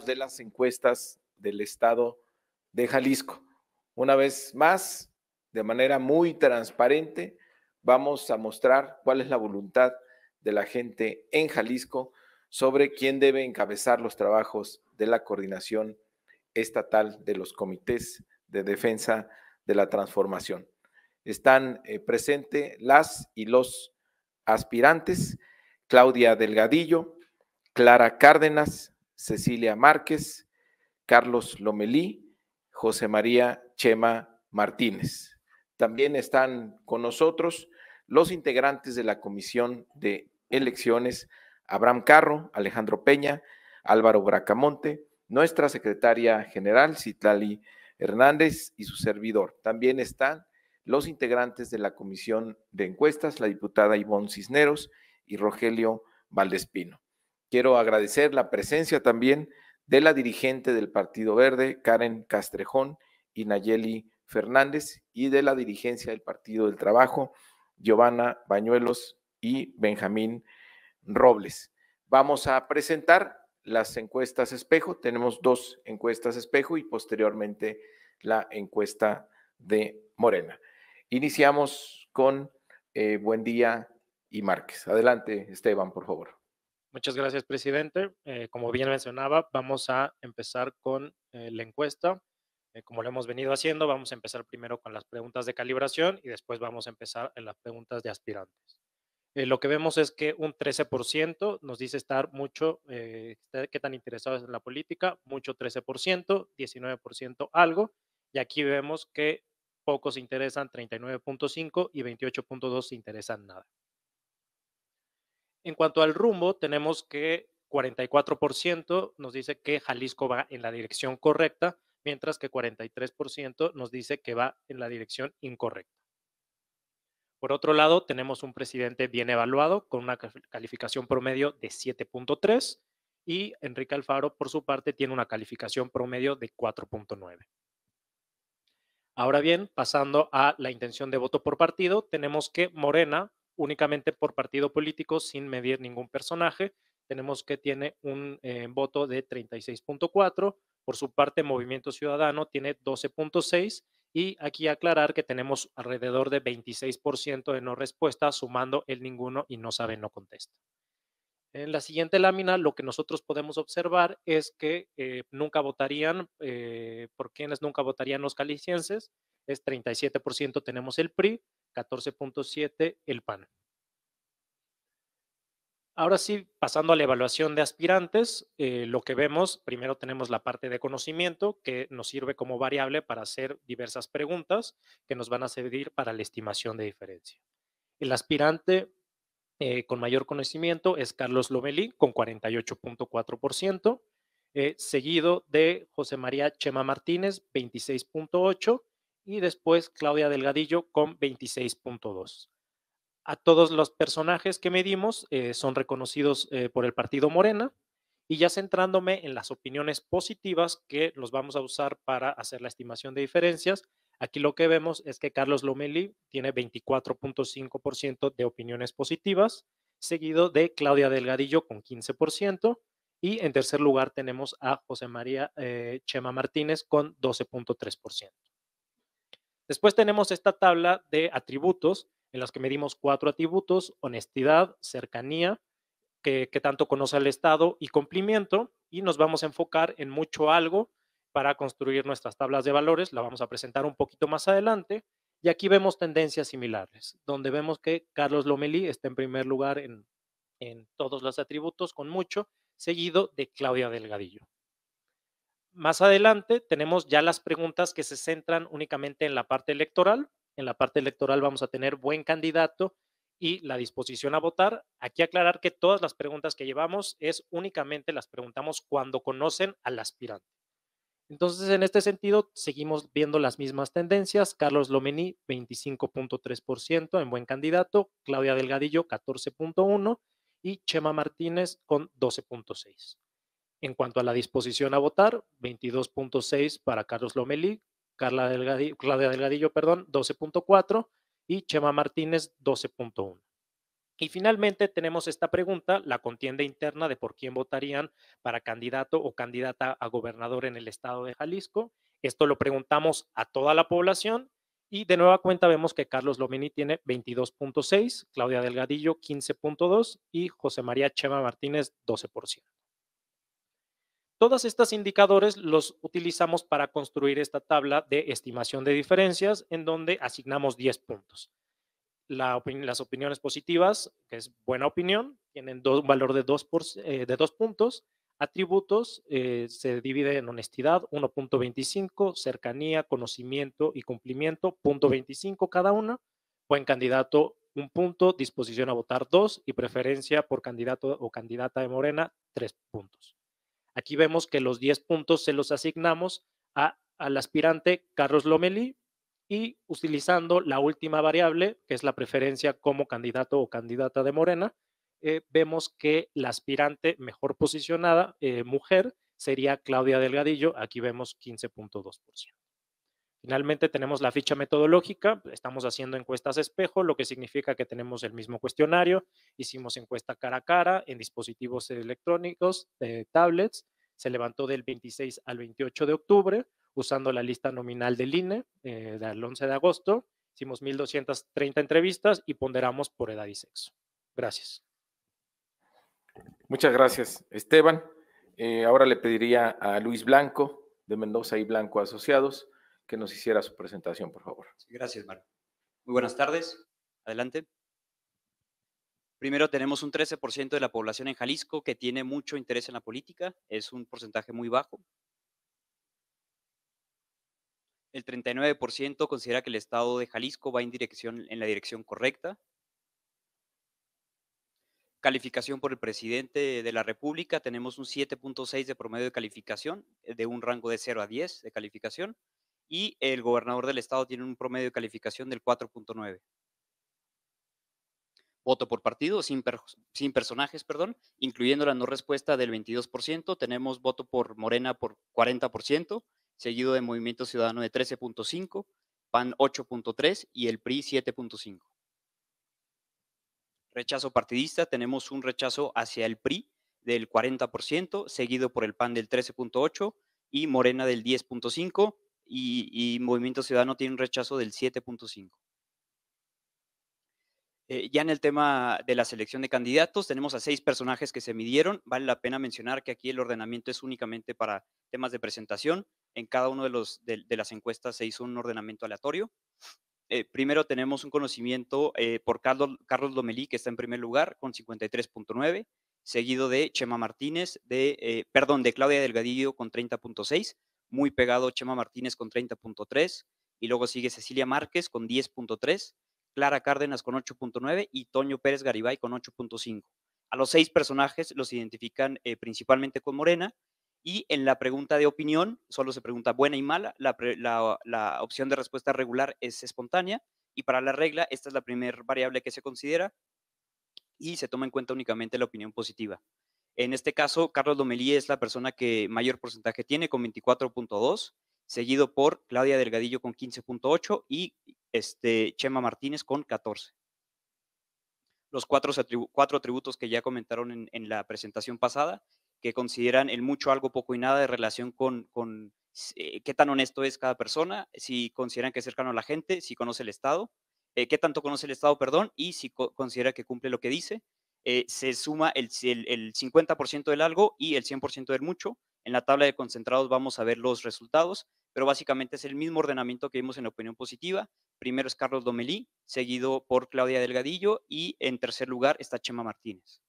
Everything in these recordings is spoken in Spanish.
resultados de las encuestas del estado de Jalisco. Una vez más, de manera muy transparente, vamos a mostrar cuál es la voluntad de la gente en Jalisco sobre quién debe encabezar los trabajos de la coordinación estatal de los comités de defensa de la transformación. Están presentes las y los aspirantes: Claudia Delgadillo, Clara Cárdenas, Cecilia Márquez, Carlos Lomelí, José María Chema Martínez. También están con nosotros los integrantes de la Comisión de Elecciones: Abraham Carro, Alejandro Peña, Álvaro Bracamonte, nuestra secretaria general, Citlali Hernández, y su servidor. También están los integrantes de la Comisión de Encuestas, la diputada Ivonne Cisneros y Rogelio Valdespino. Quiero agradecer la presencia también de la dirigente del Partido Verde, Karen Castrejón y Nayeli Fernández, y de la dirigencia del Partido del Trabajo, Giovanna Bañuelos y Benjamín Robles. Vamos a presentar las encuestas espejo. Tenemos 2 encuestas espejo y posteriormente la encuesta de Morena. Iniciamos con Buendía y Márquez. Adelante, Esteban, por favor. Muchas gracias, presidente. Como bien mencionaba, vamos a empezar con la encuesta. Como lo hemos venido haciendo, vamos a empezar primero con las preguntas de calibración y después vamos a empezar en las preguntas de aspirantes. Lo que vemos es que un 13% nos dice estar mucho, qué tan interesados en la política, mucho 13%, 19% algo, y aquí vemos que pocos se interesan, 39.5, y 28.2 se interesan nada. En cuanto al rumbo, tenemos que 44% nos dice que Jalisco va en la dirección correcta, mientras que 43% nos dice que va en la dirección incorrecta. Por otro lado, tenemos un presidente bien evaluado con una calificación promedio de 7.3 y Enrique Alfaro, por su parte, tiene una calificación promedio de 4.9. Ahora bien, pasando a la intención de voto por partido, tenemos que Morena, únicamente por partido político, sin medir ningún personaje, tenemos que tiene un voto de 36.4, por su parte Movimiento Ciudadano tiene 12.6 y aquí aclarar que tenemos alrededor de 26% de no respuesta, sumando el ninguno y no sabe, no contesta. En la siguiente lámina, lo que nosotros podemos observar es que nunca votarían, por quienes nunca votarían los calicienses, es 37% tenemos el PRI, 14.7% el PAN. Ahora sí, pasando a la evaluación de aspirantes, lo que vemos, primero tenemos la parte de conocimiento, que nos sirve como variable para hacer diversas preguntas que nos van a servir para la estimación de diferencia. El aspirante con mayor conocimiento es Carlos Lomelí, con 48.4%, seguido de José María Chema Martínez, 26.8%, y después Claudia Delgadillo con 26.2%. A todos los personajes que medimos son reconocidos por el partido Morena, y ya centrándome en las opiniones positivas que los vamos a usar para hacer la estimación de diferencias, aquí lo que vemos es que Carlos Lomelí tiene 24.5% de opiniones positivas, seguido de Claudia Delgadillo con 15%, y en tercer lugar tenemos a José María Chema Martínez con 12.3%. Después tenemos esta tabla de atributos en las que medimos 4 atributos: honestidad, cercanía, que tanto conoce al Estado, y cumplimiento, y nos vamos a enfocar en mucho algo para construir nuestras tablas de valores. La vamos a presentar un poquito más adelante, y aquí vemos tendencias similares, donde vemos que Carlos Lomelí está en primer lugar en todos los atributos con mucho, seguido de Claudia Delgadillo. Más adelante tenemos ya las preguntas que se centran únicamente en la parte electoral. En la parte electoral vamos a tener buen candidato y la disposición a votar. Aquí aclarar que todas las preguntas que llevamos es únicamente las preguntamos cuando conocen al aspirante. Entonces, en este sentido, seguimos viendo las mismas tendencias. Carlos Lomelí, 25.3% en buen candidato, Claudia Delgadillo, 14.1% y Chema Martínez con 12.6%. En cuanto a la disposición a votar, 22.6 para Carlos Lomelí, Claudia Delgadillo, 12.4 y Chema Martínez, 12.1. Y finalmente tenemos esta pregunta, la contienda interna de por quién votarían para candidato o candidata a gobernador en el estado de Jalisco. Esto lo preguntamos a toda la población y de nueva cuenta vemos que Carlos Lomini tiene 22.6, Claudia Delgadillo 15.2 y José María Chema Martínez 12%. Todos estos indicadores los utilizamos para construir esta tabla de estimación de diferencias en donde asignamos 10 puntos. Las opiniones positivas, que es buena opinión, tienen un valor de 2 puntos. Atributos se divide en honestidad, 1.25, cercanía, conocimiento y cumplimiento, 0.25 cada una. Buen candidato, 1 punto, disposición a votar 2 y preferencia por candidato o candidata de Morena, 3 puntos. Aquí vemos que los 10 puntos se los asignamos al aspirante Carlos Lomelí y utilizando la última variable, que es la preferencia como candidato o candidata de Morena, vemos que la aspirante mejor posicionada, mujer, sería Claudia Delgadillo. Aquí vemos 15.2%. Finalmente tenemos la ficha metodológica, estamos haciendo encuestas espejo, lo que significa que tenemos el mismo cuestionario, hicimos encuesta cara a cara en dispositivos electrónicos, tablets, se levantó del 26 al 28 de octubre usando la lista nominal del INE del 11 de agosto, hicimos 1,230 entrevistas y ponderamos por edad y sexo. Gracias. Muchas gracias, Esteban. Ahora le pediría a Luis Blanco, de Mendoza y Blanco Asociados, que nos hiciera su presentación, por favor. Sí, gracias, Marco. Muy buenas tardes. Adelante. Primero, tenemos un 13% de la población en Jalisco que tiene mucho interés en la política. Es un porcentaje muy bajo. El 39% considera que el estado de Jalisco va en la dirección correcta. Calificación por el presidente de la República, tenemos un 7.6 de promedio de calificación, de un rango de 0 a 10 de calificación. Y el gobernador del estado tiene un promedio de calificación del 4.9. Voto por partido, sin personajes, perdón, incluyendo la no respuesta del 22%. Tenemos voto por Morena por 40%, seguido de Movimiento Ciudadano de 13.5%, PAN 8.3% y el PRI 7.5%. Rechazo partidista, tenemos un rechazo hacia el PRI del 40%, seguido por el PAN del 13.8% y Morena del 10.5%, y Movimiento Ciudadano tiene un rechazo del 7.5%. Ya en el tema de la selección de candidatos, tenemos a 6 personajes que se midieron. Vale la pena mencionar que aquí el ordenamiento es únicamente para temas de presentación. En cada uno de las encuestas se hizo un ordenamiento aleatorio. Primero tenemos un conocimiento por Carlos Lomelí, que está en primer lugar con 53.9, seguido de Chema Martínez, de Claudia Delgadillo con 30.6, muy pegado Chema Martínez con 30.3, y luego sigue Cecilia Márquez con 10.3, Clara Cárdenas con 8.9 y Toño Pérez Garibay con 8.5. A los 6 personajes los identifican principalmente con Morena, y en la pregunta de opinión solo se pregunta buena y mala. La opción de respuesta regular es espontánea, y para la regla esta es la primera variable que se considera y se toma en cuenta únicamente la opinión positiva. En este caso, Carlos Lomelí es la persona que mayor porcentaje tiene, con 24.2, seguido por Claudia Delgadillo con 15.8 y Chema Martínez con 14. Los 4 atributos que ya comentaron en la presentación pasada, que consideran el mucho, algo, poco y nada de relación con qué tan honesto es cada persona, si consideran que es cercano a la gente, si conoce el Estado, qué tanto conoce el Estado, perdón, y si considera que cumple lo que dice. Se suma el 50% del algo y el 100% del mucho. En la tabla de concentrados vamos a ver los resultados, pero básicamente es el mismo ordenamiento que vimos en la opinión positiva. Primero es Carlos Lomelí, seguido por Claudia Delgadillo, y en tercer lugar está Chema Martínez.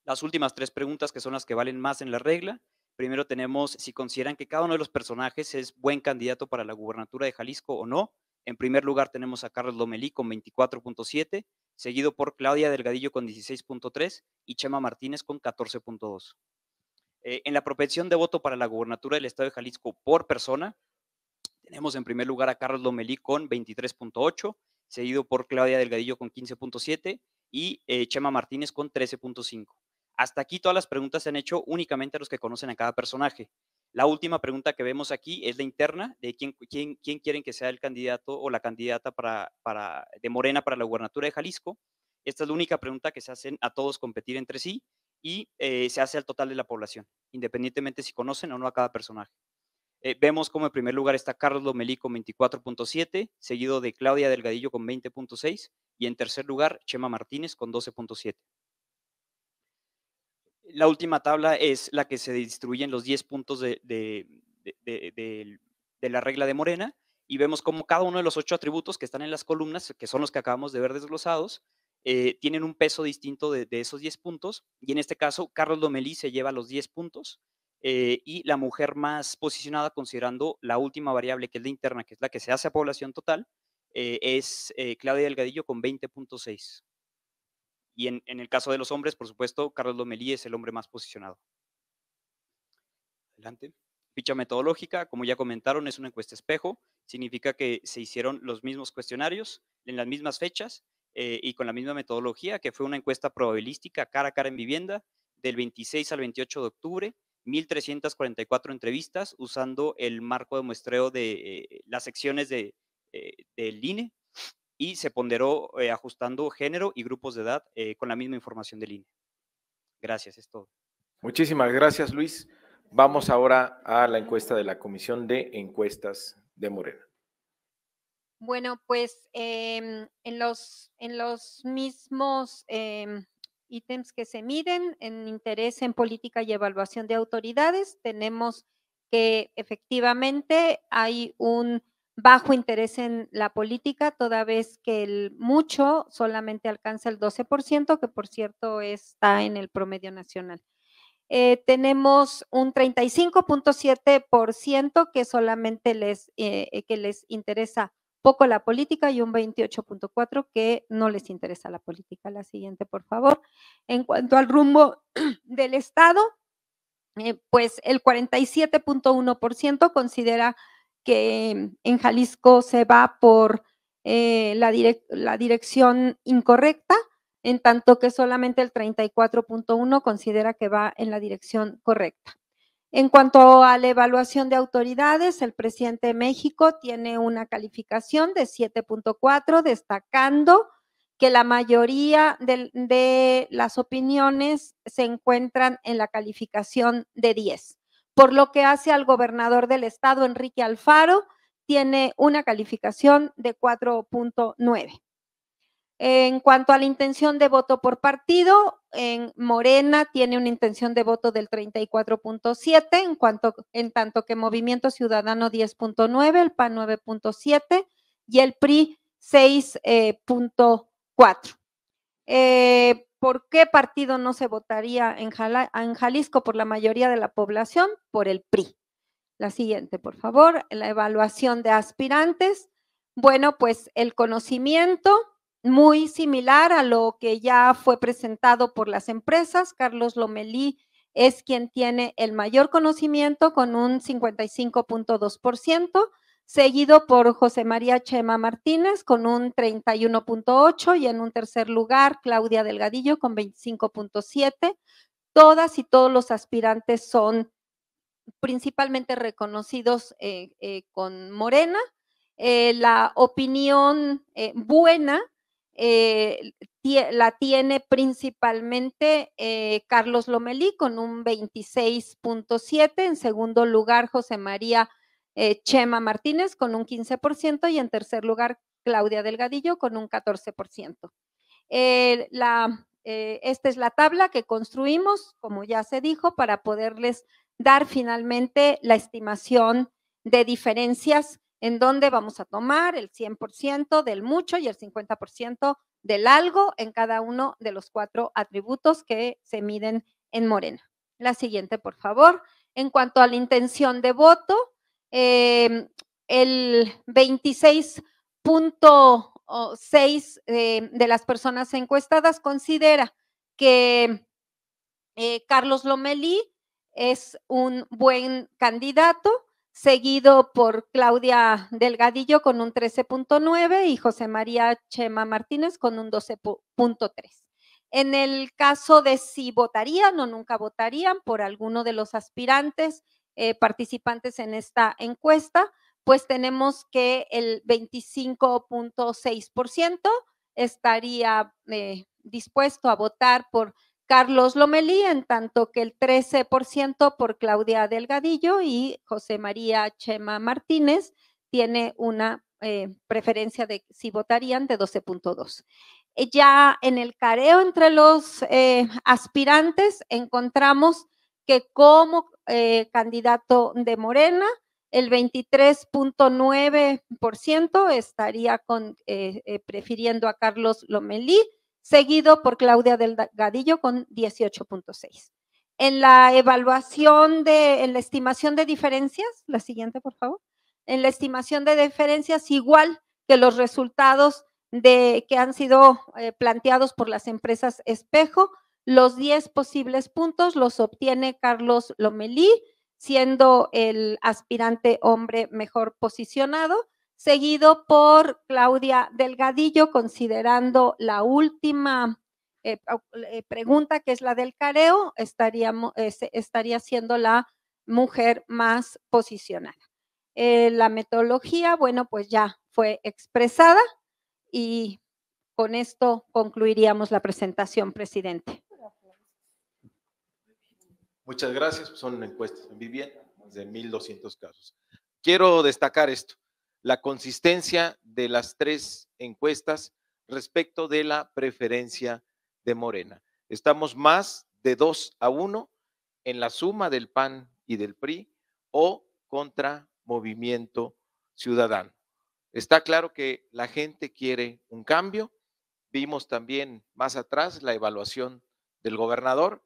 Las últimas 3 preguntas, que son las que valen más en la regla. Primero tenemos si consideran que cada uno de los personajes es buen candidato para la gubernatura de Jalisco o no. En primer lugar tenemos a Carlos Lomelí con 24.7, seguido por Claudia Delgadillo con 16.3 y Chema Martínez con 14.2. En la propensión de voto para la gubernatura del estado de Jalisco por persona, tenemos en primer lugar a Carlos Lomelí con 23.8, seguido por Claudia Delgadillo con 15.7 y Chema Martínez con 13.5. Hasta aquí todas las preguntas se han hecho únicamente a los que conocen a cada personaje. La última pregunta que vemos aquí es la interna, de quién quieren que sea el candidato o la candidata de Morena para la gubernatura de Jalisco. Esta es la única pregunta que se hacen a todos competir entre sí y se hace al total de la población, independientemente si conocen o no a cada personaje. Vemos como en primer lugar está Carlos Lomelí con 24.7, seguido de Claudia Delgadillo con 20.6 y en tercer lugar Chema Martínez con 12.7. La última tabla es la que se distribuyen los 10 puntos de la regla de Morena y vemos como cada uno de los 8 atributos que están en las columnas, que son los que acabamos de ver desglosados, tienen un peso distinto de esos 10 puntos y en este caso Carlos Lomelí se lleva los 10 puntos y la mujer más posicionada, considerando la última variable que es la interna, que es la que se hace a población total, es Claudia Delgadillo con 20.6. Y en el caso de los hombres, por supuesto, Carlos Lomelí es el hombre más posicionado. Adelante. Ficha metodológica, como ya comentaron, es una encuesta espejo. Significa que se hicieron los mismos cuestionarios en las mismas fechas y con la misma metodología, que fue una encuesta probabilística cara a cara en vivienda del 26 al 28 de octubre, 1,344 entrevistas usando el marco de muestreo de las secciones del INE y se ponderó ajustando género y grupos de edad con la misma información del INE. Gracias, es todo. Muchísimas gracias, Luis. Vamos ahora a la encuesta de la Comisión de Encuestas de Morena. Bueno, pues en los mismos ítems que se miden, en interés en política y evaluación de autoridades, tenemos que efectivamente hay un bajo interés en la política, toda vez que el mucho solamente alcanza el 12%, que por cierto está en el promedio nacional. Tenemos un 35.7% que solamente les interesa poco la política y un 28.4% que no les interesa la política. La siguiente, por favor. En cuanto al rumbo del Estado, pues el 47.1% considera que en Jalisco se va por la dirección incorrecta, en tanto que solamente el 34.1% considera que va en la dirección correcta. En cuanto a la evaluación de autoridades, el presidente de México tiene una calificación de 7.4, destacando que la mayoría de las opiniones se encuentran en la calificación de 10. Por lo que hace al gobernador del estado, Enrique Alfaro, tiene una calificación de 4.9. En cuanto a la intención de voto por partido, en Morena tiene una intención de voto del 34.7, en tanto que Movimiento Ciudadano 10.9, el PAN 9.7 y el PRI 6.4. ¿Por qué partido no se votaría en Jalisco por la mayoría de la población? Por el PRI. La siguiente, por favor, la evaluación de aspirantes. Bueno, pues el conocimiento, muy similar a lo que ya fue presentado por las empresas. Carlos Lomelí es quien tiene el mayor conocimiento con un 55.2%, seguido por José María Chema Martínez con un 31.8% y en un tercer lugar Claudia Delgadillo con 25.7%. Todas y todos los aspirantes son principalmente reconocidos con Morena. La opinión buena la tiene principalmente Carlos Lomelí con un 26.7%, en segundo lugar José María Chema Martínez con un 15% y en tercer lugar Claudia Delgadillo con un 14%. Esta es la tabla que construimos, como ya se dijo, para poderles dar finalmente la estimación de diferencias en donde vamos a tomar el 100% del mucho y el 50% del algo en cada uno de los 4 atributos que se miden en Morena. La siguiente, por favor. En cuanto a la intención de voto, el 26.6% de las personas encuestadas considera que Carlos Lomelí es un buen candidato, seguido por Claudia Delgadillo con un 13.9% y José María Chema Martínez con un 12.3%. En el caso de si votarían o nunca votarían por alguno de los aspirantes participantes en esta encuesta, pues tenemos que el 25.6% estaría dispuesto a votar por Carlos Lomelí, en tanto que el 13% por Claudia Delgadillo y José María Chema Martínez tiene una preferencia de si votarían de 12.2. Ya en el careo entre los aspirantes encontramos que como candidato de Morena, el 23.9% estaría prefiriendo a Carlos Lomelí, seguido por Claudia Delgadillo con 18.6. En la evaluación en la estimación de diferencias, la siguiente, por favor. En la estimación de diferencias, igual que los resultados que han sido planteados por las empresas espejo, los 10 posibles puntos los obtiene Carlos Lomelí, siendo el aspirante hombre mejor posicionado, seguido por Claudia Delgadillo, considerando la última pregunta, que es la del careo, estaría siendo la mujer más posicionada. La metodología, bueno, pues ya fue expresada y con esto concluiríamos la presentación, presidente. Muchas gracias. Son encuestas en vivienda, más de 1,200 casos. Quiero destacar esto, la consistencia de las 3 encuestas respecto de la preferencia de Morena. Estamos más de 2-1 en la suma del PAN y del PRI o contra Movimiento Ciudadano. Está claro que la gente quiere un cambio. Vimos también más atrás la evaluación del gobernador,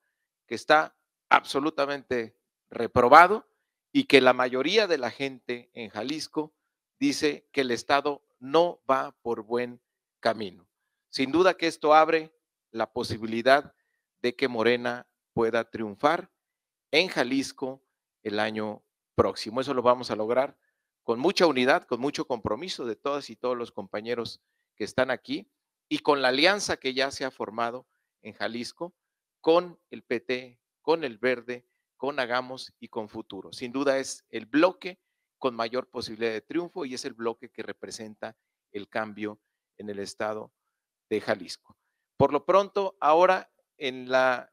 que está absolutamente reprobado y que la mayoría de la gente en Jalisco dice que el Estado no va por buen camino. Sin duda que esto abre la posibilidad de que Morena pueda triunfar en Jalisco el año próximo. Eso lo vamos a lograr con mucha unidad, con mucho compromiso de todas y todos los compañeros que están aquí y con la alianza que ya se ha formado en Jalisco con el PT, con el Verde, con Hagamos y con Futuro. Sin duda es el bloque con mayor posibilidad de triunfo y es el bloque que representa el cambio en el estado de Jalisco. Por lo pronto, ahora en la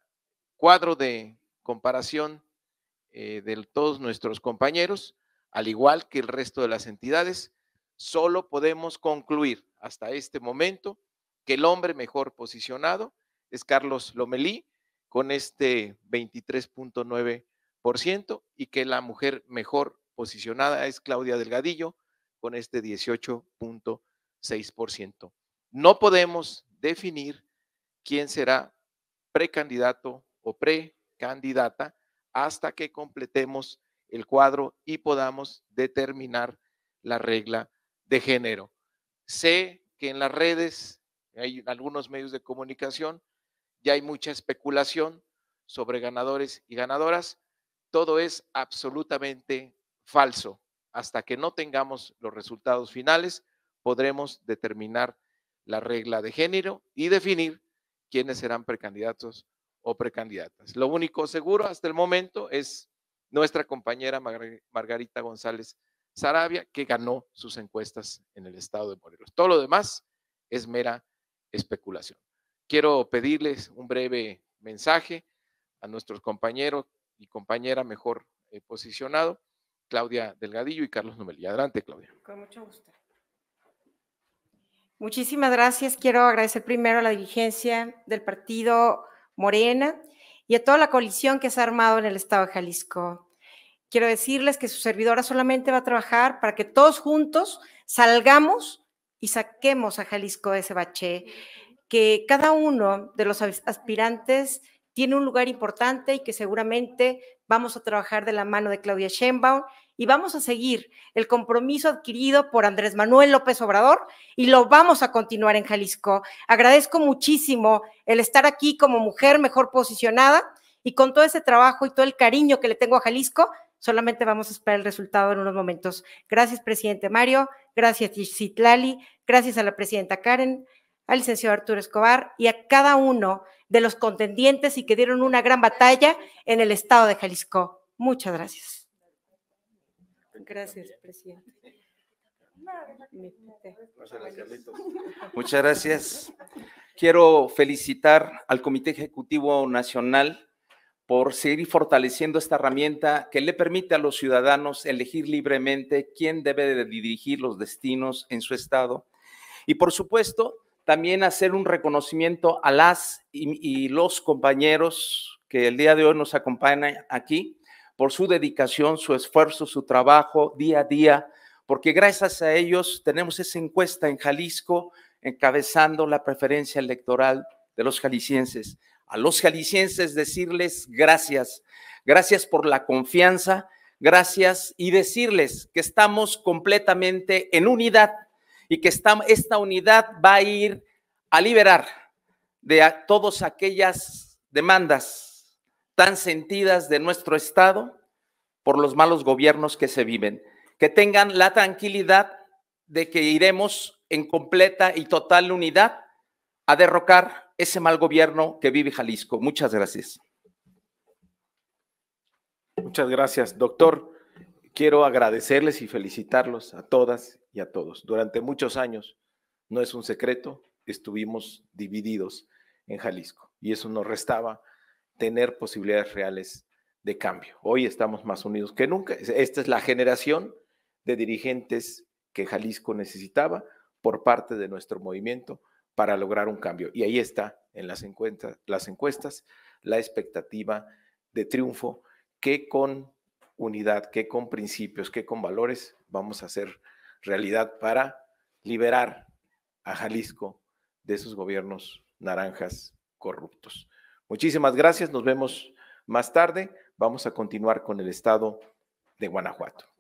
cuadro de comparación de todos nuestros compañeros, al igual que el resto de las entidades, solo podemos concluir hasta este momento que el hombre mejor posicionado es Carlos Lomelí, con este 23.9%, y que la mujer mejor posicionada es Claudia Delgadillo, con este 18.6%. No podemos definir quién será precandidato o precandidata hasta que completemos el cuadro y podamos determinar la regla de género. Sé que en las redes, hay algunos medios de comunicación, ya hay mucha especulación sobre ganadores y ganadoras. Todo es absolutamente falso. Hasta que no tengamos los resultados finales, podremos determinar la regla de género y definir quiénes serán precandidatos o precandidatas. Lo único seguro hasta el momento es nuestra compañera Margarita González Sarabia, que ganó sus encuestas en el estado de Morelos. Todo lo demás es mera especulación. Quiero pedirles un breve mensaje a nuestros compañeros y compañera mejor posicionado, Claudia Delgadillo y Carlos Lomelí. Adelante, Claudia. Con mucho gusto. Muchísimas gracias. Quiero agradecer primero a la dirigencia del partido Morena y a toda la coalición que se ha armado en el estado de Jalisco. Quiero decirles que su servidora solamente va a trabajar para que todos juntos salgamos y saquemos a Jalisco de ese bache, que cada uno de los aspirantes tiene un lugar importante y que seguramente vamos a trabajar de la mano de Claudia Sheinbaum y vamos a seguir el compromiso adquirido por Andrés Manuel López Obrador y lo vamos a continuar en Jalisco. Agradezco muchísimo el estar aquí como mujer mejor posicionada y con todo ese trabajo y todo el cariño que le tengo a Jalisco, solamente vamos a esperar el resultado en unos momentos. Gracias, presidente Mario, gracias, Citlali, gracias a la presidenta Karen, al licenciado Arturo Escobar y a cada uno de los contendientes y que dieron una gran batalla en el estado de Jalisco. Muchas gracias. Gracias, presidente. Muchas gracias. Quiero felicitar al Comité Ejecutivo Nacional por seguir fortaleciendo esta herramienta que le permite a los ciudadanos elegir libremente quién debe de dirigir los destinos en su estado. Y por supuesto, también hacer un reconocimiento a las y los compañeros que el día de hoy nos acompañan aquí por su dedicación, su esfuerzo, su trabajo día a día, porque gracias a ellos tenemos esa encuesta en Jalisco encabezando la preferencia electoral de los jaliscienses. A los jaliscienses decirles gracias, gracias por la confianza, gracias y decirles que estamos completamente en unidad y que esta unidad va a ir a liberar de todas aquellas demandas tan sentidas de nuestro estado por los malos gobiernos que se viven. Que tengan la tranquilidad de que iremos en completa y total unidad a derrocar ese mal gobierno que vive Jalisco. Muchas gracias. Muchas gracias, doctor. Quiero agradecerles y felicitarlos a todas y a todos. Durante muchos años, no es un secreto, estuvimos divididos en Jalisco y eso nos restaba tener posibilidades reales de cambio. Hoy estamos más unidos que nunca. Esta es la generación de dirigentes que Jalisco necesitaba por parte de nuestro movimiento para lograr un cambio. Y ahí está en las encuestas la expectativa de triunfo que con unidad, que con principios, que con valores vamos a hacer realidad para liberar a Jalisco de esos gobiernos naranjas corruptos. Muchísimas gracias, nos vemos más tarde. Vamos a continuar con el estado de Guanajuato.